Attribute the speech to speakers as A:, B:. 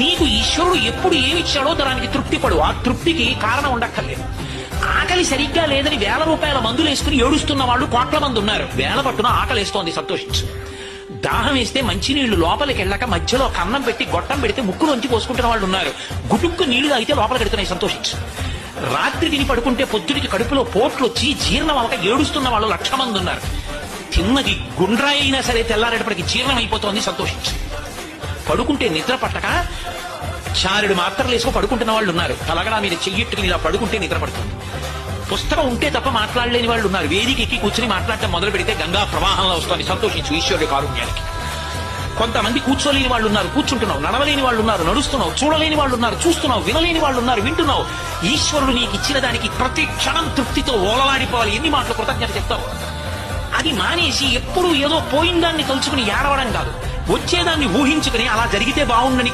A: నీకు ఈశ్వరుడు ఎప్పుడు ఏమిచ్చాడో దానికి తృప్తి పడు. ఆ తృప్తికి కారణం ఉండక్కర్లేదు. ఆకలి సరిగ్గా లేదని 1000 రూపాయల మందులు వేసుకుని ఏడుస్తున్న వాళ్ళు కోట్ల మంది ఉన్నారు. వేల పట్టున ఆకలిస్తోంది, సంతోషించు. దాహం వేస్తే మంచినీళ్లు లోపలికి వెళ్ళక మధ్యలో కన్నం పెట్టి గొట్టం పెడితే ముక్కులోంచి పోసుకుంటున్న వాళ్ళు ఉన్నారు. గుటుక్కు నీళ్లు తాగితే లోపలికి వెడుతున్నాయి, సంతోషించు. రాత్రి తిని పడుకుంటే పొద్దుడికి కడుపులో పోట్లు వచ్చి జీర్ణం అవ్వక ఏడుస్తున్న వాళ్ళు 1,00,000 మంది ఉన్నారు. తిన్నది గుండ్రాయి అయినా సరే తెల్లారేటప్పటికి జీర్ణం అయిపోతోంది, సంతోషించు. పడుకుంటే నిద్ర పట్టక చారుడు మాత్రలు వేసుకు పడుకుంటున్న వాళ్ళు ఉన్నారు. తలగడా మీద చెయ్యెట్టుకుని ఇలా పడుకుంటే నిద్ర పడుతుంది. పుస్తకం ఉంటే తప్ప మాట్లాడలేని వాళ్ళు ఉన్నారు. వేదిక ఎక్కి కూర్చుని మాట్లాడటం మొదలు పెడితే గంగా ప్రవాహంలో వస్తుంది, సంతోషించు ఈశ్వరుడి కారుణ్యానికి. కొంతమంది కూర్చోలేని వాళ్ళు ఉన్నారు, కూర్చుంటున్నావు. నడవలేని వాళ్ళు ఉన్నారు, నడుస్తున్నావు. చూడలేని వాళ్ళు ఉన్నారు, చూస్తున్నావు. వినలేని వాళ్ళు ఉన్నారు, వింటున్నావు. ఈశ్వరుడు నీకు ఇచ్చిన దానికి ప్రతి క్షణం తృప్తితో ఓలలాడిపోవాలి. ఎన్ని మాటలు కృతజ్ఞత చెప్తావు. అది మానేసి ఎప్పుడు ఏదో పోయిందాన్ని తలుచుకుని ఏడవడం కాదు, వచ్చేదాన్ని ఊహించుకుని అలా జరిగితే బాగుండని